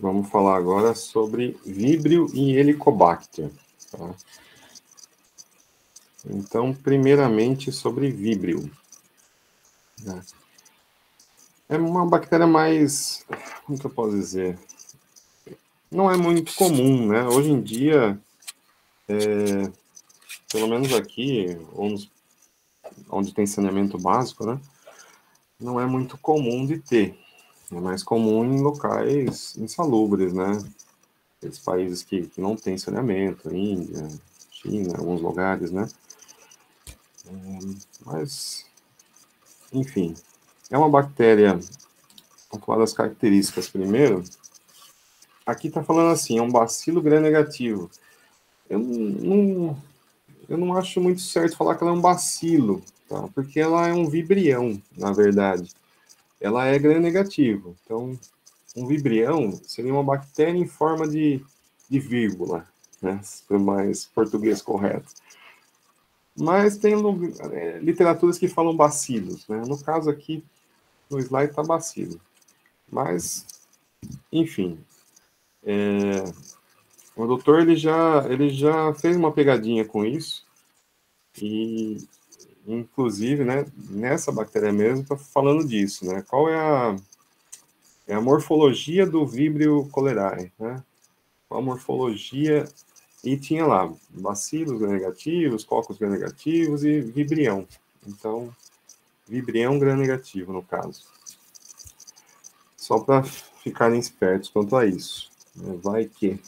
Vamos falar agora sobre Vibrio e Helicobacter. Tá? Então, primeiramente, sobre Vibrio. Né? É uma bactéria mais, como que eu posso dizer? Não é muito comum, né? Hoje em dia, pelo menos aqui, onde tem saneamento básico, né? Não é muito comum de ter. É mais comum em locais insalubres, né? Aqueles países que não têm saneamento, Índia, China, alguns lugares, né? Mas, enfim, é uma bactéria. Vamos falar das características primeiro. Aqui está falando assim, é um bacilo gram-negativo. Eu não acho muito certo falar que ela é um bacilo, tá? Porque ela é um vibrião, na verdade. Ela é gram-negativo. Então, um vibrião seria uma bactéria em forma de vírgula, né? Se for mais português correto. Mas tem literaturas que falam bacilos, né? No caso aqui, no slide está bacilo. Mas, enfim, o doutor ele já fez uma pegadinha com isso e, inclusive, né, nessa bactéria mesmo, está falando disso, né? Qual é a morfologia do Vibrio cholerae, né? Qual a morfologia? E tinha lá bacilos gram-negativos, cocos gram-negativos e vibrião. Então, vibrião gram-negativo, no caso. Só para ficarem espertos quanto a isso. Vai que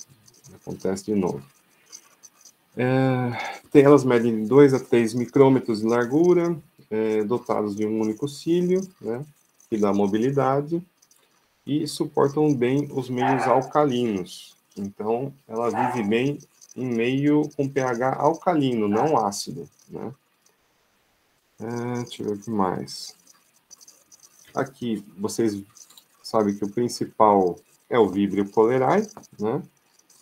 acontece de novo. Elas medem 2 a 3 micrômetros de largura, dotados de um único cílio, né, que dá mobilidade, e suportam bem os meios alcalinos. Então, ela vive bem em meio com pH alcalino, não ácido. Né? Deixa eu ver o que mais. Aqui, vocês sabem que o principal é o Vibrio cholerae, né?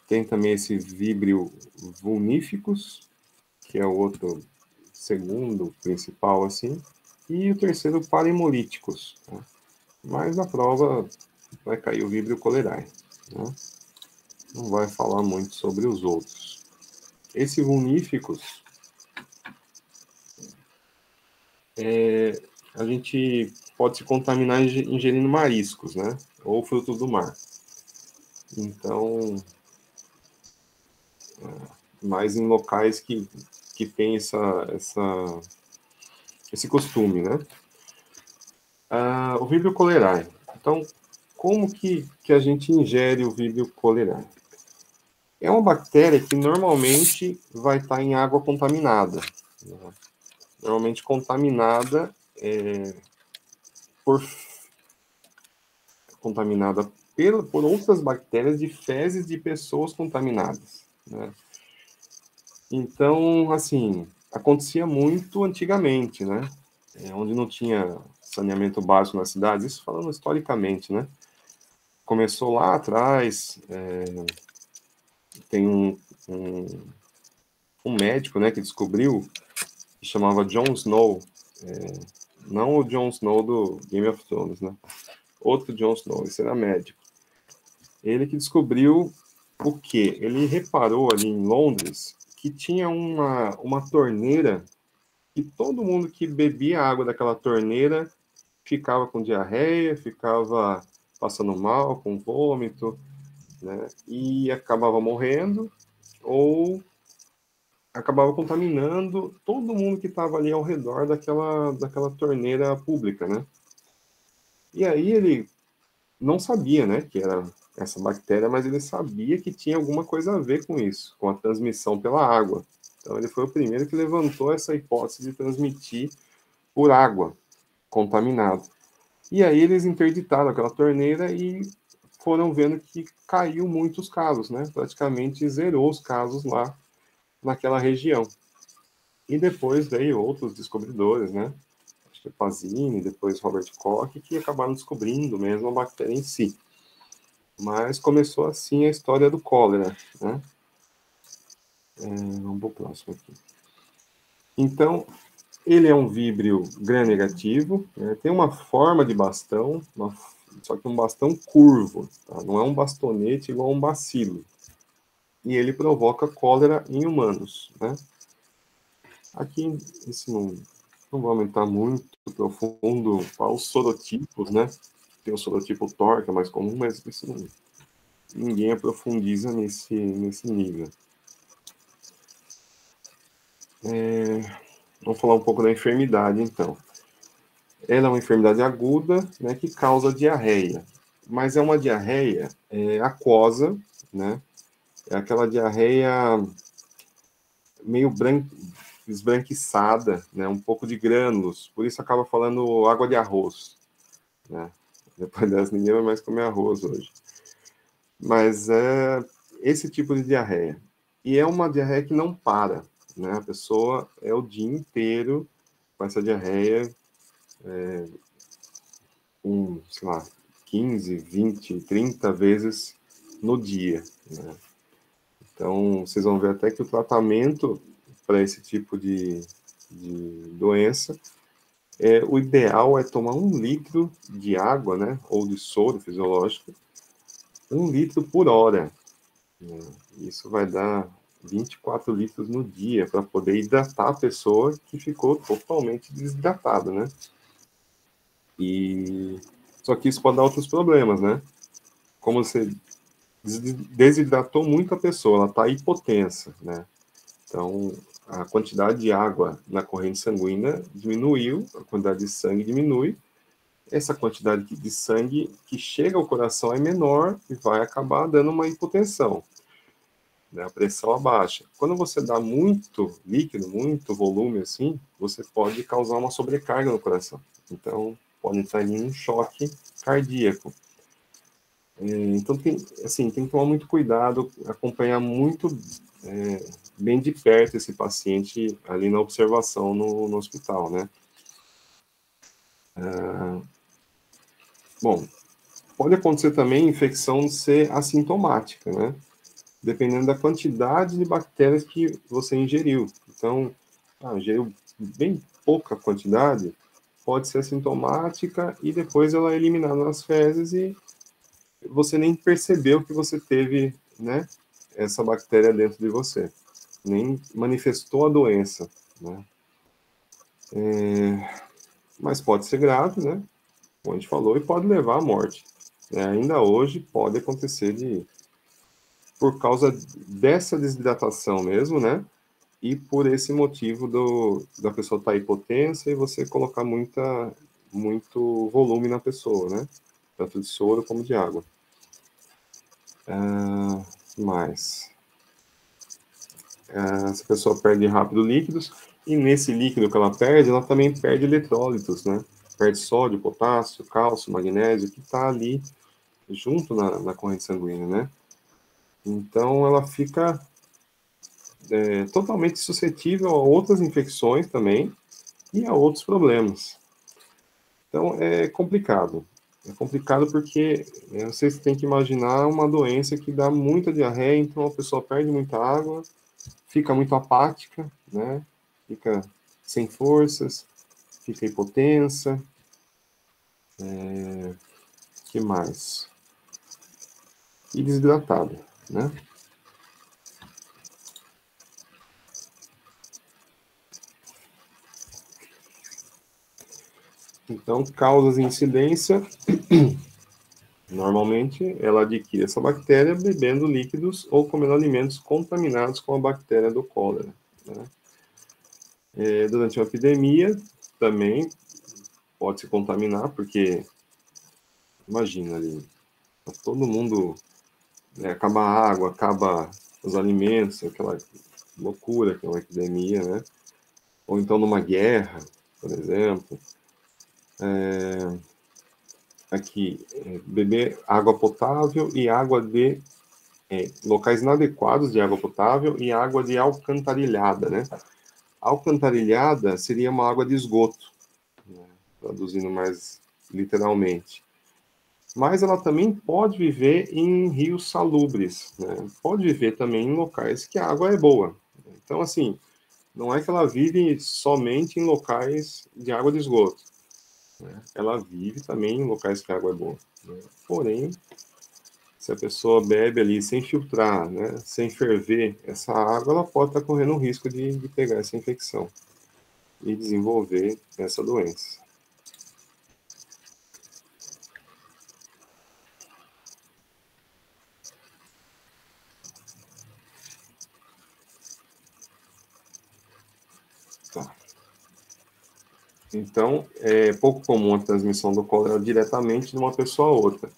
Tem também esse Vibrio vulnificus, que é o outro segundo principal, assim, e o terceiro Paremolíticos. Tá? Mas na prova vai cair o Vibrio cholerae. Né? Não vai falar muito sobre os outros. Esse vulnificus, a gente pode se contaminar ingerindo mariscos, né? Ou frutos do mar. Então, mais em locais que tem esse costume, né? O Vibrio cholerae. Então, como que a gente ingere o Vibrio cholerae? É uma bactéria que normalmente vai estar em água contaminada. Né? Normalmente contaminada por outras bactérias de fezes de pessoas contaminadas. Né? Então, assim, acontecia muito antigamente, né? Onde não tinha saneamento básico nas cidades, isso falando historicamente, né? Começou lá atrás, tem um médico, né, que descobriu, que chamava Jon Snow, não o Jon Snow do Game of Thrones, né? Outro Jon Snow, esse era médico. Ele que descobriu o quê? Ele reparou ali em Londres que tinha uma torneira e todo mundo que bebia água daquela torneira ficava com diarreia, ficava passando mal, com vômito, né? E acabava morrendo ou acabava contaminando todo mundo que estava ali ao redor daquela torneira pública, né? E aí ele não sabia, né, que era essa bactéria, mas ele sabia que tinha alguma coisa a ver com isso, com a transmissão pela água. Então ele foi o primeiro que levantou essa hipótese de transmitir por água contaminada. E aí eles interditaram aquela torneira e foram vendo que caiu muitos casos, né? Praticamente zerou os casos lá naquela região. E depois veio outros descobridores, né? Acho que Pazini, depois Robert Koch, que acabaram descobrindo mesmo a bactéria em si. Mas começou assim a história do cólera, né? Vamos para o próximo aqui. Então, ele é um víbrio gram-negativo, né? Tem uma forma de bastão, só que um bastão curvo, tá? Não é um bastonete igual um bacilo. E ele provoca cólera em humanos, né? Aqui, isso não vou aumentar muito profundo para os sorotipos, né? Tem o sorotipo TOR, que é mais comum, mas isso ninguém aprofundiza nesse nível. Vamos falar um pouco da enfermidade, então. Ela é uma enfermidade aguda, né, que causa diarreia. Mas é uma diarreia aquosa, né? É aquela diarreia meio esbranquiçada, né? Um pouco de grânulos. Por isso acaba falando água de arroz, né? Depois dessa, ninguém vai mais comer arroz hoje. Mas é esse tipo de diarreia. E é uma diarreia que não para, né? A pessoa é o dia inteiro com essa diarreia, sei lá, 15, 20, 30 vezes no dia, né? Então, vocês vão ver até que o tratamento para esse tipo de doença, o ideal é tomar 1 litro de água, né? Ou de soro fisiológico, 1 litro por hora, né? Isso vai dar 24 litros no dia para poder hidratar a pessoa que ficou totalmente desidratada, né? Só que isso pode dar outros problemas, né? Como você desidratou muito a pessoa, ela está hipotensa, né? Então, a quantidade de água na corrente sanguínea diminuiu, a quantidade de sangue diminui, essa quantidade de sangue que chega ao coração é menor e vai acabar dando uma hipotensão, né? A pressão abaixa. Quando você dá muito líquido, muito volume assim, você pode causar uma sobrecarga no coração. Então, pode estar em um choque cardíaco. Então, tem que tomar muito cuidado, acompanhar muito bem de perto esse paciente ali na observação no hospital, né? Bom, pode acontecer também infecção ser assintomática, né? Dependendo da quantidade de bactérias que você ingeriu. Então, ingeriu bem pouca quantidade, pode ser assintomática e depois ela é eliminada nas fezes e você nem percebeu que você teve, né, essa bactéria dentro de você. Nem manifestou a doença, né? Mas pode ser grave, né? Como a gente falou, e pode levar à morte. Ainda hoje pode acontecer por causa dessa desidratação mesmo, né? E por esse motivo da pessoa estar hipotensa e você colocar muito volume na pessoa, né? Tanto de soro como de água. Mais. Essa pessoa perde rápido líquidos, e nesse líquido que ela perde, ela também perde eletrólitos, né? Perde sódio, potássio, cálcio, magnésio, que está ali junto na corrente sanguínea, né? Então, ela fica totalmente suscetível a outras infecções também e a outros problemas. Então, é complicado. É complicado porque vocês têm que imaginar uma doença que dá muita diarreia, então a pessoa perde muita água, fica muito apática, né? Fica sem forças, fica hipotensa. Que mais? E desidratada, né? Então, causas e incidência. Normalmente, ela adquire essa bactéria bebendo líquidos ou comendo alimentos contaminados com a bactéria do cólera, né? Durante uma epidemia, também pode se contaminar, porque, imagina ali, tá todo mundo, né, acaba a água, acaba os alimentos, aquela loucura que é uma epidemia, né? Ou então numa guerra, por exemplo. Aqui, beber água potável e água de locais inadequados de água potável e água de alcantarilhada, né? Alcantarilhada seria uma água de esgoto, né? Traduzindo mais literalmente. Mas ela também pode viver em rios salubres, né? Pode viver também em locais que a água é boa. Então, assim, não é que ela vive somente em locais de água de esgoto. né? Ela vive também em locais que a água é boa, né? Porém, se a pessoa bebe ali sem filtrar, né, sem ferver essa água, ela pode estar correndo o risco de pegar essa infecção e desenvolver essa doença. Tá. Então, é pouco comum a transmissão do cólera diretamente de uma pessoa a outra.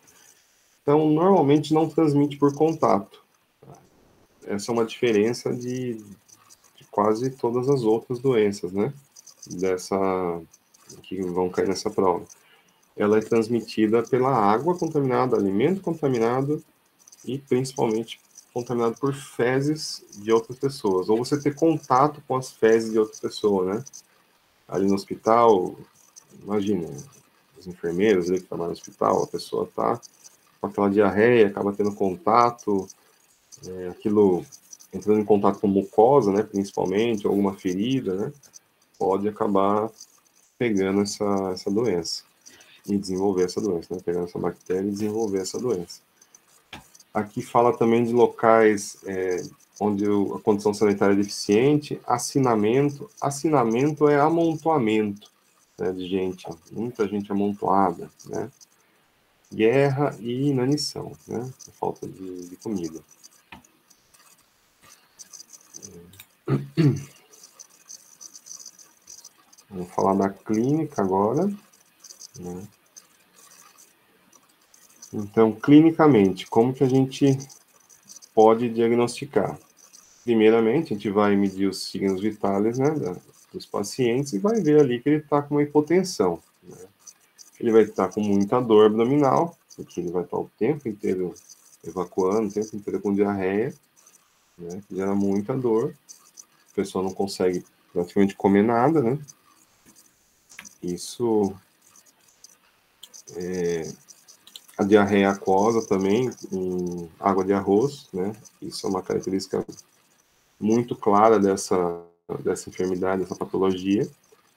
Então, normalmente não transmite por contato. Essa é uma diferença de quase todas as outras doenças, né? Dessa, que vão cair nessa prova. Ela é transmitida pela água contaminada, alimento contaminado e principalmente contaminado por fezes de outras pessoas. Ou você ter contato com as fezes de outra pessoa, né? Ali no hospital, imagina, os enfermeiros ali que trabalham no hospital, a pessoa está com aquela diarreia, acaba tendo contato, aquilo entrando em contato com mucosa, né, principalmente, alguma ferida, né, pode acabar pegando essa doença e desenvolver essa doença, né, pegando essa bactéria e desenvolver essa doença. Aqui fala também de locais onde a condição sanitária é deficiente, hacinamento. Hacinamento é amontoamento, né, de gente, muita gente amontoada, né? Guerra e inanição, né? Falta de comida. Vamos falar da clínica agora, né? Então, clinicamente, como que a gente pode diagnosticar? Primeiramente, a gente vai medir os signos vitais, né, dos pacientes e vai ver ali que ele está com uma hipotensão, né? Ele vai estar com muita dor abdominal, porque ele vai estar o tempo inteiro evacuando, o tempo inteiro com diarreia, né, que gera muita dor. A pessoa não consegue praticamente comer nada, né? Isso, a diarreia aquosa também, em água de arroz, né? Isso é uma característica muito clara dessa enfermidade, dessa patologia,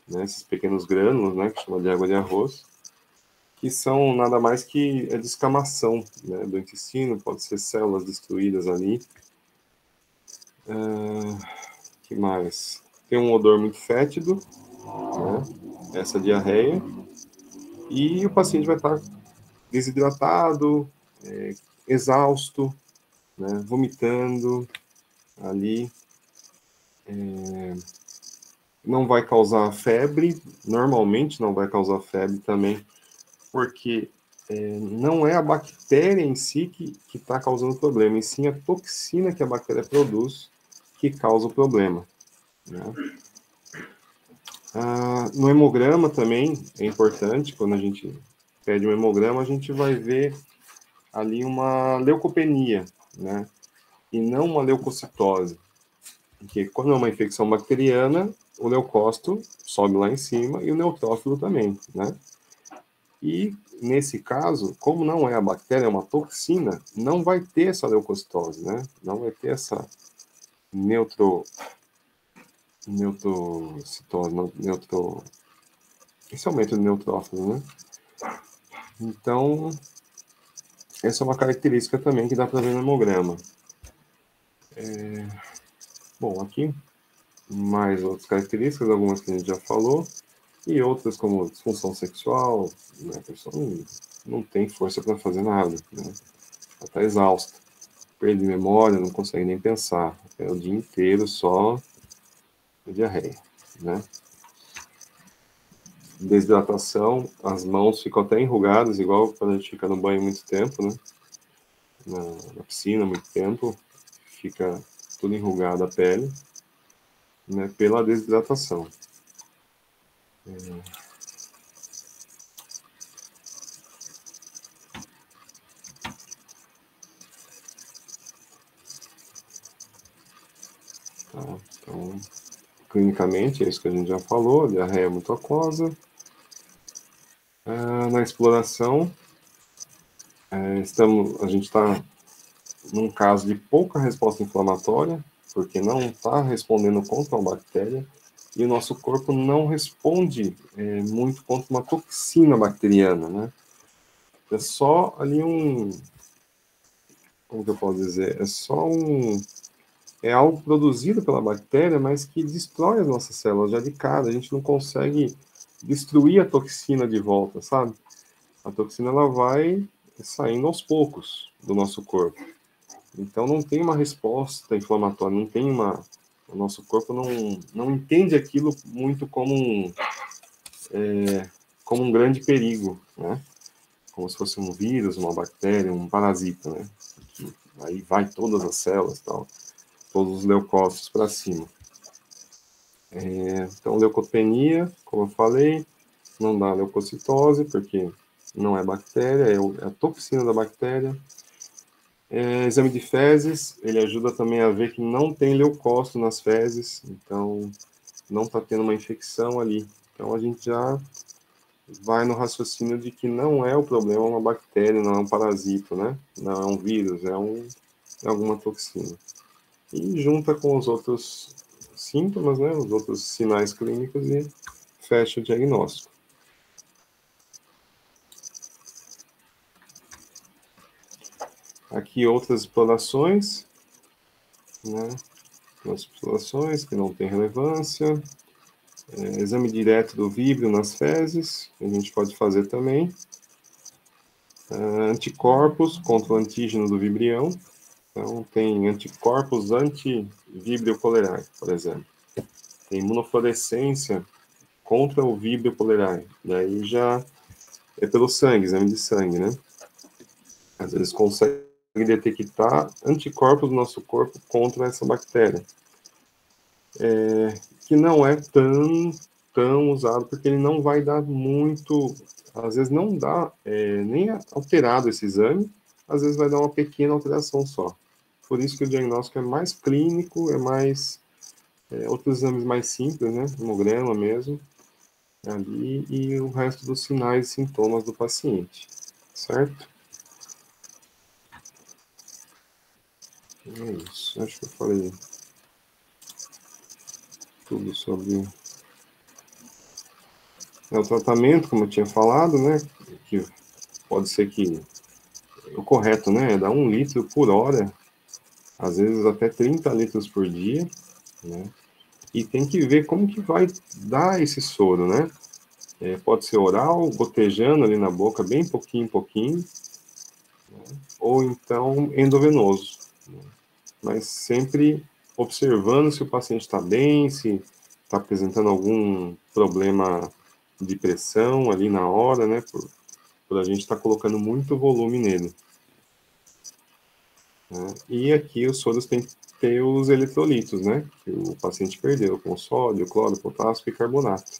né? Esses pequenos grânulos, né? Que chama de água de arroz, que são nada mais que a descamação, né, do intestino, pode ser células destruídas ali. Que mais? Tem um odor muito fétido, né? Essa diarreia, e o paciente vai estar desidratado, exausto, né? Vomitando ali. Não vai causar febre, normalmente não vai causar febre também, porque não é a bactéria em si que está causando o problema, e sim a toxina que a bactéria produz que causa o problema, né? No hemograma também é importante, quando a gente pede um hemograma, a gente vai ver ali uma leucopenia, né? E não uma leucocitose, porque quando é uma infecção bacteriana, o leucócito sobe lá em cima e o neutrófilo também, né? E, nesse caso, como não é a bactéria, é uma toxina, não vai ter essa leucocitose, né? Não vai ter essa neutrocitose, esse aumento de neutrófilo, né? Então, essa é uma característica também que dá para ver no hemograma. Bom, aqui, mais outras características, algumas que a gente já falou, e outras como disfunção sexual, né? A pessoa não tem força para fazer nada, né? Ela está exausta, perde memória, não consegue nem pensar, é o dia inteiro só diarreia, né? Desidratação, as mãos ficam até enrugadas, igual quando a gente fica no banho muito tempo, né? Na piscina muito tempo, fica tudo enrugado a pele, né? Pela desidratação. Tá? Então, clinicamente, é isso que a gente já falou, diarreia muito aquosa. Na exploração, a gente está num caso de pouca resposta inflamatória, porque não está respondendo contra a bactéria, e o nosso corpo não responde muito contra uma toxina bacteriana, né? É só ali como que eu posso dizer? É algo produzido pela bactéria, mas que destrói as nossas células já de cara. A gente não consegue destruir a toxina de volta, sabe? A toxina ela vai saindo aos poucos do nosso corpo. Então não tem uma resposta inflamatória, não tem uma... O nosso corpo não entende aquilo muito como um grande perigo, né? Como se fosse um vírus, uma bactéria, um parasita, né? Que aí vai todas as células, tal, todos os leucócitos para cima. Então, leucopenia, como eu falei, não dá leucocitose, porque não é bactéria, é a toxina da bactéria. Exame de fezes, ele ajuda também a ver que não tem leucócito nas fezes, então não está tendo uma infecção ali. Então a gente já vai no raciocínio de que não é o problema uma bactéria, não é um parasito, né? Não é um vírus, é alguma toxina. E junta com os outros sintomas, né? Os outros sinais clínicos e fecha o diagnóstico. Aqui outras explorações, né? Outras explorações que não tem relevância. Exame direto do víbrio nas fezes, que a gente pode fazer também. Anticorpos contra o antígeno do vibrião. Então, tem anticorpos anti-víbrio cholerae, por exemplo. Tem imunofluorescência contra o víbrio cholerae. Daí já é pelo sangue, exame de sangue, né? Às vezes consegue detectar anticorpos no nosso corpo contra essa bactéria. Que não é tão usado, porque ele não vai dar muito... Às vezes não dá nem alterado esse exame, às vezes vai dar uma pequena alteração só. Por isso que o diagnóstico é mais clínico, é mais... outros exames mais simples, né? Hemograma mesmo, ali, e o resto dos sinais e sintomas do paciente, certo? É isso, acho que eu falei tudo sobre o tratamento, como eu tinha falado, né? Que pode ser que o correto, né? É dar 1 litro por hora, às vezes até 30 litros por dia, né? E tem que ver como que vai dar esse soro, né? Pode ser oral, gotejando ali na boca, bem pouquinho em pouquinho, né? Ou então endovenoso, né? Mas sempre observando se o paciente está bem, se está apresentando algum problema de pressão ali na hora, né? Por a gente estar colocando muito volume nele, né? E aqui os soros têm que ter os eletrolitos, né? Que o paciente perdeu, com sódio, cloro, potássio e carbonato.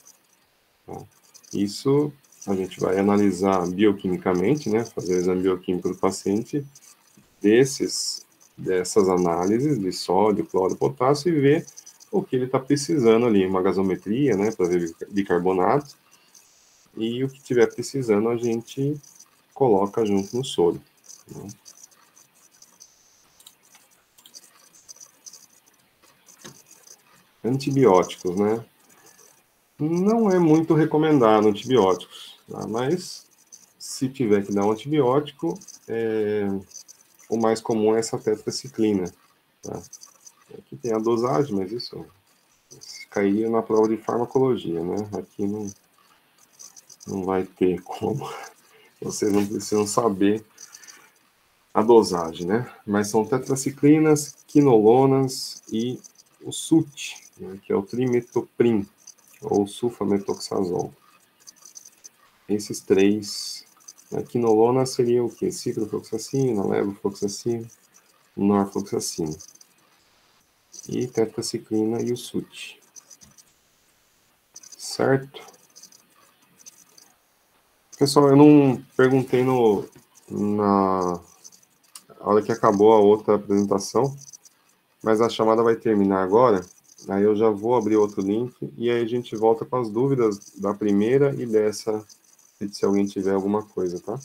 Tá? Isso a gente vai analisar bioquimicamente, né? Fazer o exame bioquímico do paciente dessas análises de sódio, cloro, potássio e ver o que ele está precisando ali, uma gasometria, né? Para ver bicarbonato. E o que tiver precisando a gente coloca junto no soro, né? Antibióticos, né? Não é muito recomendado antibióticos, tá? Mas se tiver que dar um antibiótico, o mais comum é essa tetraciclina, tá? Aqui tem a dosagem, mas isso cairia na prova de farmacologia, né? Aqui não vai ter como. Vocês não precisam saber a dosagem, né? Mas são tetraciclinas, quinolonas e o SUT, né? Que é o trimetoprim, ou sulfametoxazol. Esses três, a quinolona seria o quê? Ciprofloxacina, levofloxacina, norfloxacina. E tetraciclina e o SUT. Certo? Pessoal, eu não perguntei na hora que acabou a outra apresentação, mas a chamada vai terminar agora. Aí eu já vou abrir outro link e aí a gente volta com as dúvidas da primeira e dessa, se alguém tiver alguma coisa, tá?